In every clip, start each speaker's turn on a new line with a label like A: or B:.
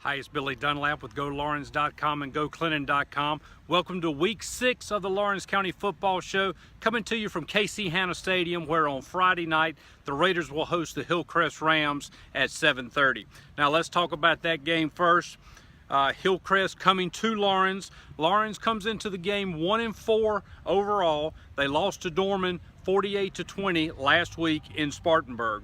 A: Hi, it's Billy Dunlap with GoLaurens.com and GoClinton.com. Welcome to Week 6 of the Lawrence County Football Show, coming to you from KC Hanna Stadium, where on Friday night the Raiders will host the Hillcrest Rams at 7:30. Now let's talk about that game first. Hillcrest coming to Lawrence. Lawrence comes into the game 1-4 overall. They lost to Dorman 48-20 last week in Spartanburg.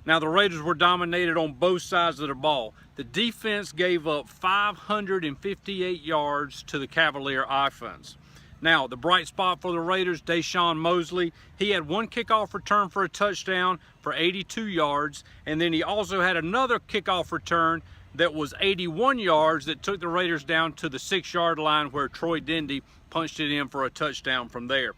A: Now the Raiders were dominated on both sides of the ball. The defense gave up 558 yards to the Cavalier offense. Now the bright spot for the Raiders, Deshaun Mosley, he had one kickoff return for a touchdown for 82 yards, and then he also had another kickoff return that was 81 yards that took the Raiders down to the 6-yard line, where Troy Dendy punched it in for a touchdown from there.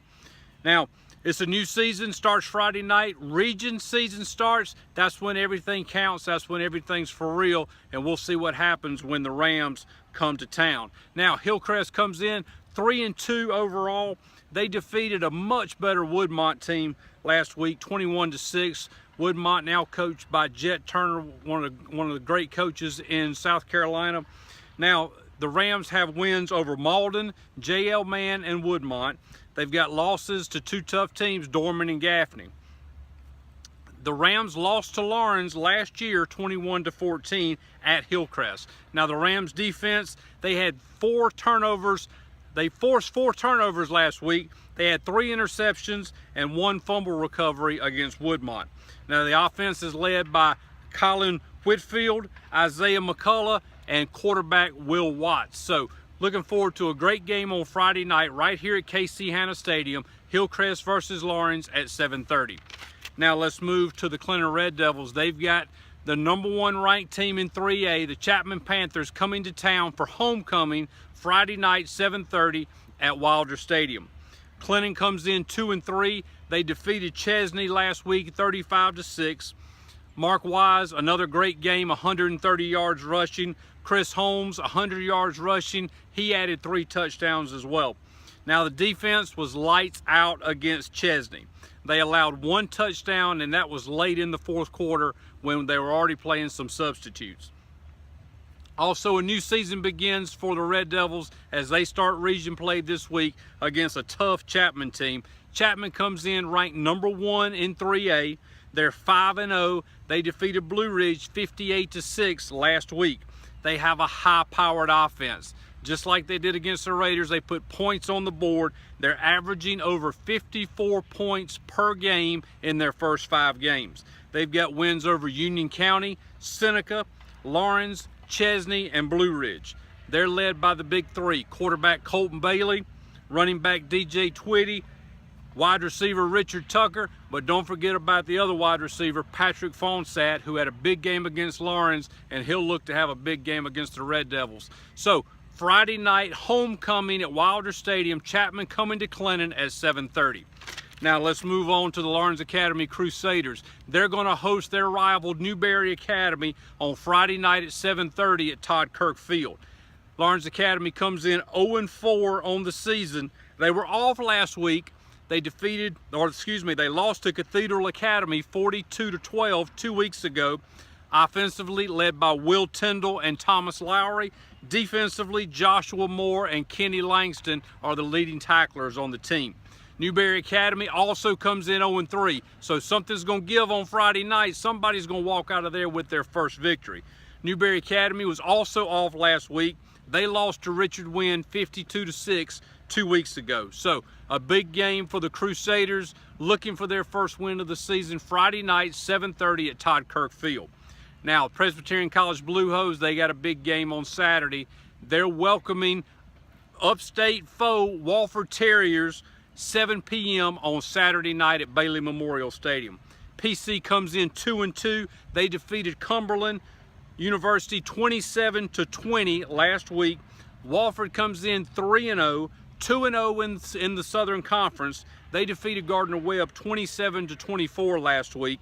A: Now, it's a new season, starts Friday night. Region season starts. That's when everything counts. That's when everything's for real. And we'll see what happens when the Rams come to town. Now, Hillcrest comes in 3-2 overall. They defeated a much better Woodmont team last week, 21-6. Woodmont now coached by Jet Turner, one of the great coaches in South Carolina. Now, the Rams have wins over Malden, J.L. Mann, and Woodmont. They've got losses to two tough teams, Dorman and Gaffney. The Rams lost to Lawrence last year, 21-14 at Hillcrest. Now the Rams defense, they had 4 turnovers. They forced 4 turnovers last week. They had 3 interceptions and 1 fumble recovery against Woodmont. Now the offense is led by Colin Whitfield, Isaiah McCullough, and quarterback Will Watts. So looking forward to a great game on Friday night right here at KC Hanna Stadium, Hillcrest versus Lawrence at 7:30. Now let's move to the Clinton Red Devils. They've got the #1 ranked team in 3A, the Chapman Panthers, coming to town for homecoming Friday night, 7:30 at Wilder Stadium. Clinton comes in 2-3. They defeated Chesney last week 35-6. Mark Wise, another great game, 130 yards rushing. Chris Holmes, 100 yards rushing. He added 3 touchdowns as well. Now the defense was lights out against Chesney. They allowed 1 touchdown, and that was late in the 4th quarter when they were already playing some substitutes. Also, a new season begins for the Red Devils as they start region play this week against a tough Chapman team. Chapman comes in ranked #1 in 3A. They're 5-0. They defeated Blue Ridge 58-6 last week. They have a high-powered offense. Just like they did against the Raiders, they put points on the board. They're averaging over 54 points per game in their first 5 games. They've got wins over Union County, Seneca, Lawrence, Chesney, and Blue Ridge. They're led by the big 3, quarterback Colton Bailey, running back DJ Twitty, wide receiver Richard Tucker, but don't forget about the other wide receiver, Patrick Fonsat, who had a big game against Lawrence, and he'll look to have a big game against the Red Devils. So Friday night homecoming at Wilder Stadium, Chapman coming to Clinton at 7:30. Now let's move on to the Lawrence Academy Crusaders. They're going to host their rival Newberry Academy on Friday night at 7:30 at Todd Kirk Field. Lawrence Academy comes in 0-4 on the season. They were off last week. They lost to Cathedral Academy 42-12 2 weeks ago. Offensively, led by Will Tyndall and Thomas Lowry. Defensively, Joshua Moore and Kenny Langston are the leading tacklers on the team. Newberry Academy also comes in 0-3, so something's going to give on Friday night. Somebody's going to walk out of there with their first victory. Newberry Academy was also off last week. They lost to Richard Wynn 52-6 2 weeks ago. So a big game for the Crusaders, looking for their first win of the season Friday night, 7:30 at Todd Kirk Field. Now, Presbyterian College Blue Hose, they got a big game on Saturday. They're welcoming upstate foe Walford Terriers, 7 p.m. on Saturday night at Bailey Memorial Stadium. PC comes in 2-2. They defeated Cumberland University 27-20 last week. Walford comes in 3-0, 2-0 in the Southern Conference. They defeated Gardner Webb 27-24 last week.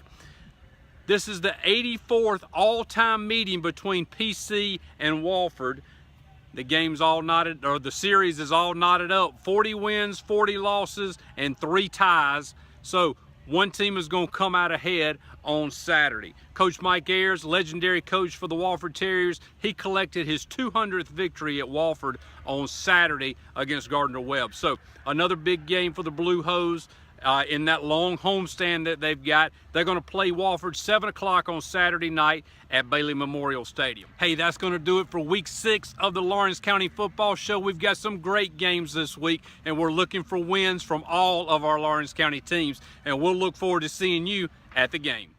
A: This is the 84th all-time meeting between PC and Walford. The game's all knotted, or the series is all knotted up. 40 wins, 40 losses, and 3 ties. So one team is going to come out ahead on Saturday. Coach Mike Ayers, legendary coach for the Wofford Terriers, he collected his 200th victory at Wofford on Saturday against Gardner-Webb. So another big game for the Blue Hose. In that long homestand that they've got. They're going to play Wofford 7 o'clock on Saturday night at Bailey Memorial Stadium. Hey, that's going to do it for week 6 of the Lawrence County Football Show. We've got some great games this week, and we're looking for wins from all of our Lawrence County teams, and we'll look forward to seeing you at the game.